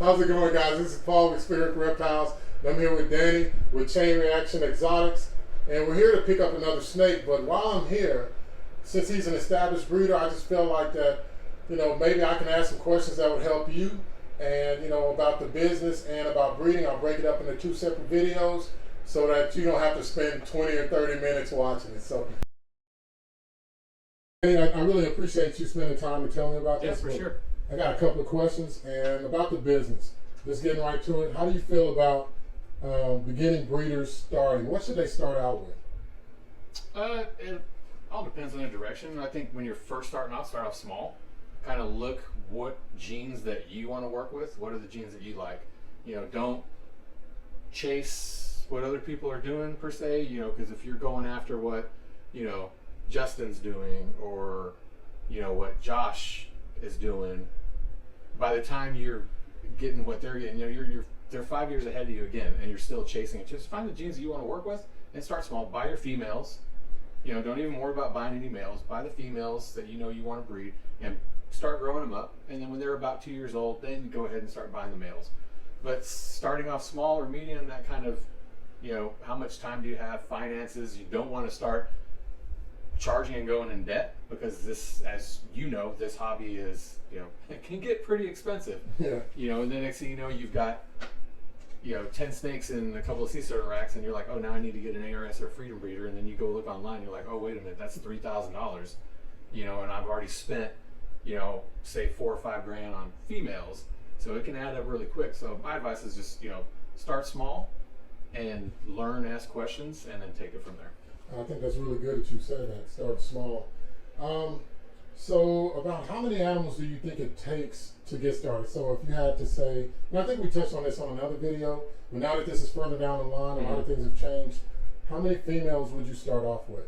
How's it going, guys? This is Paul with Spheric Reptiles. I'm here with Danny with Chain Reaction Exotics, and we're here to pick up another snake. But while I'm here, since he's an established breeder, I just felt like that, maybe I can ask some questions that would help you, and about the business and about breeding. I'll break it up into two separate videos so that you don't have to spend 20 or 30 minutes watching it. So, Danny, I really appreciate you spending time to tell me about this. Yeah, for sure. I got a couple of questions and about the business. Just getting right to it. How do you feel about beginning breeders starting? What should they start out with? It all depends on the direction. I think when you're first starting out, start off small. Kind of look what genes that you want to work with. What are the genes that you like? Don't chase what other people are doing per se. Because if you're going after what Justin's doing or what Josh is doing, by the time you're getting what they're getting, they're 5 years ahead of you again, and you're still chasing it. Just find the genes that you want to work with and start small. Buy your females. Don't even worry about buying any males. Buy the females that you want to breed and start growing them up. And then when they're about 2 years old, then go ahead and start buying the males. But starting off small or medium, that kind of, how much time do you have? Finances. You don't want to start charging and going in debt, because this, as this hobby is, it can get pretty expensive. Yeah. And the next thing you know, you've got 10 snakes in a couple of sea certain racks, and you're like, oh, now I need to get an ARS or a freedom breeder, and then you go look online, you're like, oh, wait a minute, that's $3,000, and I've already spent, say $4 or $5 grand on females, so it can add up really quick. So my advice is just, start small and learn, ask questions, and then take it from there. I think that's really good that you said that. Start small. So about how many animals do you think it takes to get started? So if you had to say, and I think we touched on this on another video, but now that this is further down the line, a lot of things have changed. How many females would you start off with?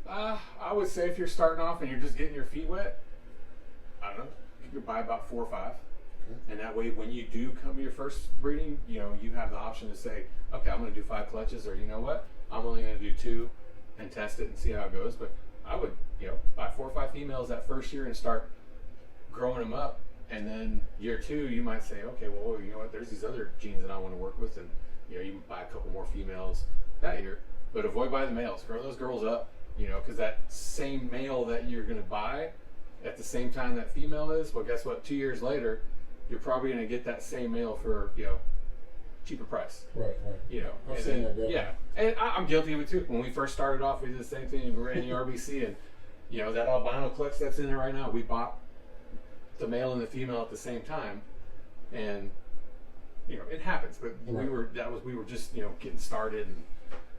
I would say if you're starting off and you're just getting your feet wet, I don't know, you could buy about 4 or 5. And that way, when you do come to your first breeding, you have the option to say, okay, I'm going to do 5 clutches, or what, I'm only going to do 2 and test it and see how it goes. But I would, buy 4 or 5 females that first year and start growing them up. And then year 2, you might say, okay, well, you know what, there's these other genes that I want to work with, and you buy a couple more females that year. But avoid buying the males. Grow those girls up, because that same male that you're going to buy at the same time that female is, well, guess what? 2 years later, you're probably going to get that same male for cheaper price. Right. I've seen that. Yeah, and I'm guilty of it too. When we first started off, we did the same thing. We were in the RBC, and that albino clutch that's in there right now, we bought the male and the female at the same time, and it happens. But we were just getting started and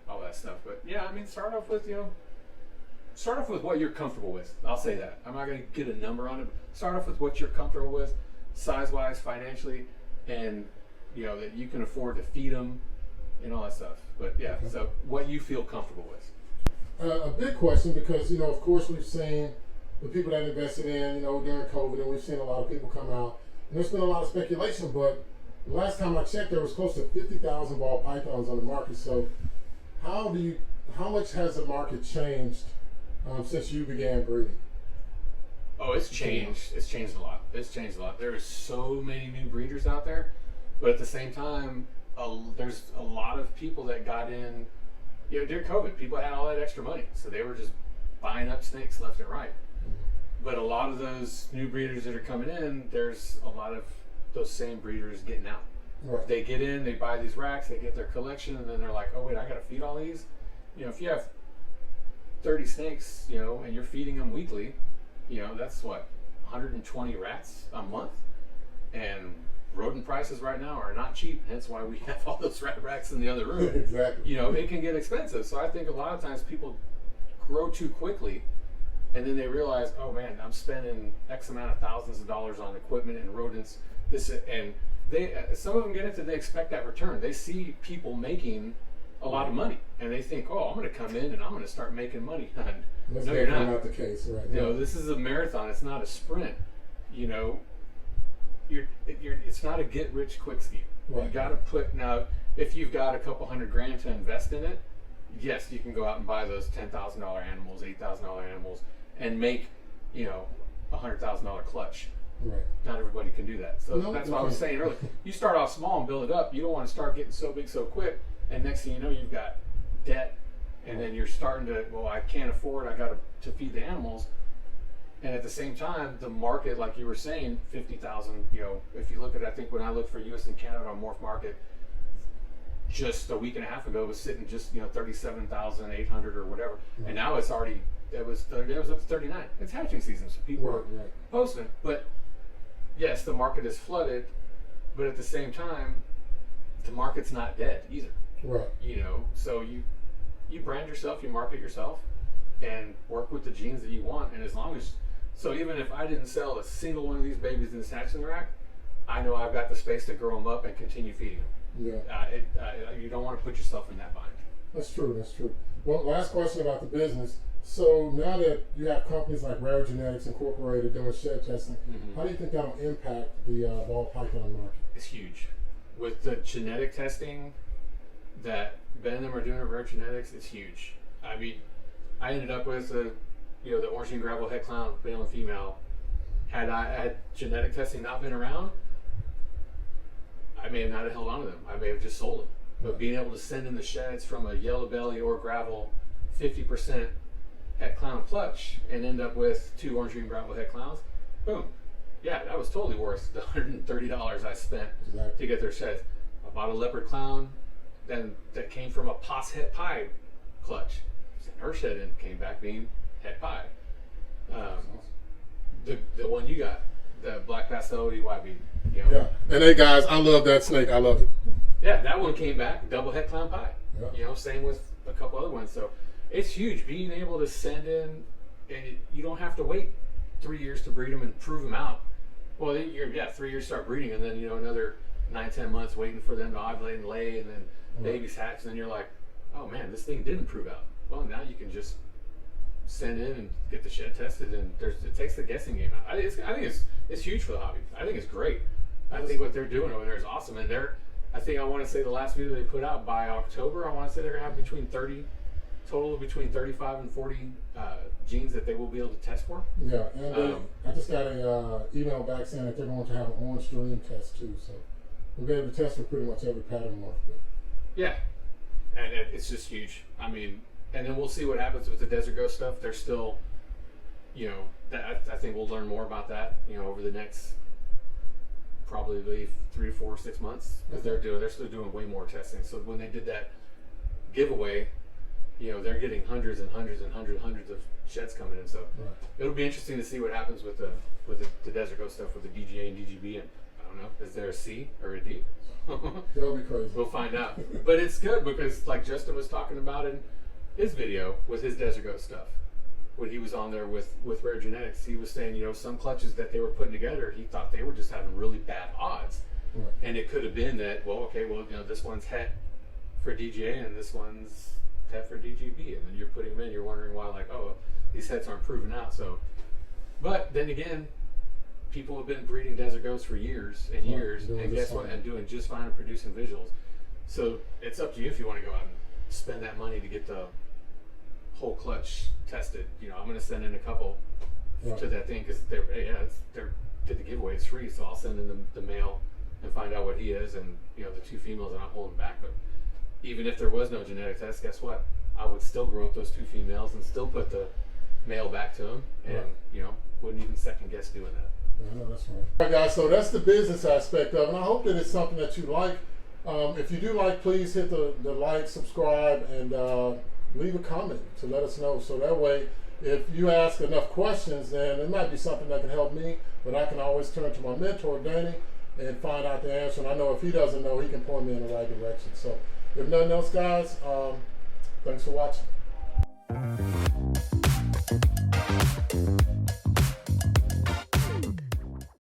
all that stuff. But yeah, I mean, start off with what you're comfortable with. I'll say that. I'm not going to get a number on it. But start off with what you're comfortable with, size-wise, financially, and that you can afford to feed them and all that stuff. But yeah, so what you feel comfortable with. A big question, because of course we've seen the people that invested in during COVID, and we've seen a lot of people come out, and there's been a lot of speculation. But last time I checked, there was close to 50,000 ball pythons on the market. So how much has the market changed since you began breeding? Oh, it's changed. It's changed a lot. There are so many new breeders out there, but at the same time, there's a lot of people that got in. During COVID, people had all that extra money, so they were just buying up snakes left and right. But a lot of those new breeders that are coming in, there's a lot of those same breeders getting out. Right. They get in, they buy these racks, they get their collection, and then they're like, oh wait, I got to feed all these. If you have 30 snakes, and you're feeding them weekly, that's what, 120 rats a month, and rodent prices right now are not cheap. Hence why we have all those rat racks in the other room. Exactly. It can get expensive. So I think a lot of times people grow too quickly, and then they realize, oh man, I'm spending X amount of thousands of dollars on equipment and rodents. And some of them get into, they expect that return. They see people making a lot of money, and they think, oh, I'm going to come in and I'm going to start making money. That's no, you're not the case, right? This is a marathon. It's not a sprint. It's not a get rich quick scheme. Right. You got to put, now if you've got a couple $100,000 to invest in it, yes, you can go out and buy those $10,000 animals, $8,000 animals, and make $100,000 clutch. Right. Not everybody can do that. So No, that's no. what I was saying earlier. You start off small and build it up. You don't want to start getting so big so quick, and next thing you know, you've got debt, and then you're starting to, well, I can't afford, I got to feed the animals. And at the same time, the market, like you were saying, 50,000, you know, if you look at, I think when I looked for US and Canada on Morph Market, just a week and a half ago was sitting just, you know, 37,800 or whatever. Right. And now it's already, it was up to 39. It's hatching season, so people are posting. But yes, the market is flooded, but at the same time, the market's not dead either. Right. You know, so you brand yourself, you market yourself, and work with the genes that you want. And as long as, so even if I didn't sell a single one of these babies in this hatching rack, I know I've got the space to grow them up and continue feeding them. Yeah. You don't want to put yourself in that bind. That's true. That's true. Well, last question about the business. So now that you have companies like Rare Genetics Incorporated doing shed testing, how do you think that'll impact the ball python market? It's huge. With the genetic testing that Ben and them are doing at Rare Genetics, it's huge. I mean, I ended up with the orange and gravel head clown, male and female. Had genetic testing not been around, I may have not held on to them. I may have just sold them. But being able to send in the sheds from a yellow belly or gravel 50% head clown clutch and end up with 2 orange and gravel head clowns, boom. Yeah, that was totally worth the $130 I spent to get their sheds. I bought a leopard clown then that came from a Pos het pie clutch. And her shed end came back being het pie. The one you got, the black pastel EYB. You know? Yeah. And hey guys, I love that snake. I love it. Yeah, that one came back, double head clown pie. Yeah. You know, same with a couple other ones. So it's huge being able to send in, and you don't have to wait 3 years to breed them and prove them out. Well, 3 years start breeding, and then another 9-10 months waiting for them to ovulate and lay, and then babies hatch, and then you're like, oh man, this thing didn't prove out. Well, now you can just send in and get the shed tested, and it takes the guessing game out. I think it's huge for the hobby. I think it's great. I think what they're doing over there is awesome, and I want to say the last video they put out by October, I want to say they're gonna have between 35 and 40 genes that they will be able to test for. Yeah, and I just got a email back saying that they're going to have an orange stream test too, so we'll be able to test for pretty much every pattern mark. Yeah, and it's just huge. I mean, and then we'll see what happens with the Desert Ghost stuff. They're still, I think we'll learn more about that, over the next probably 3 to 4 or 6 months, because they're still doing way more testing. So when they did that giveaway, they're getting hundreds and hundreds and hundreds of sheds coming in. So it'll be interesting to see what happens with the Desert Ghost stuff with the DGA and DGB. And I don't know, is there a C or a D? That'll be crazy. We'll find out. But it's good because, like Justin was talking about in his video with his Desert Ghost stuff, when he was on there with Rare Genetics, he was saying, some clutches that they were putting together, he thought they were just having really bad odds. Right. And it could have been that, this one's het for DGA and this one's het for DGB, and then you're putting them in, you're wondering why, these hets aren't proven out. So, but then again, people have been breeding Desert Ghosts for years and years, and guess what? And doing just fine and producing visuals. So it's up to you if you want to go out and spend that money to get the whole clutch tested. I'm going to send in a couple to that thing because they did the giveaway. It's free, so I'll send in the male and find out what he is, and the 2 females, and I'm holding back. But even if there was no genetic test, guess what? I would still grow up those 2 females and still put the male back to him, and wouldn't even second guess doing that. I know, that's right. All right, guys, so that's the business aspect of it, and I hope that it's something that you like. If you do like, please hit the like, subscribe, and leave a comment to let us know. So that way, if you ask enough questions, then it might be something that can help me, but I can always turn to my mentor, Danny, and find out the answer. And I know if he doesn't know, he can point me in the right direction. So if nothing else, guys, thanks for watching.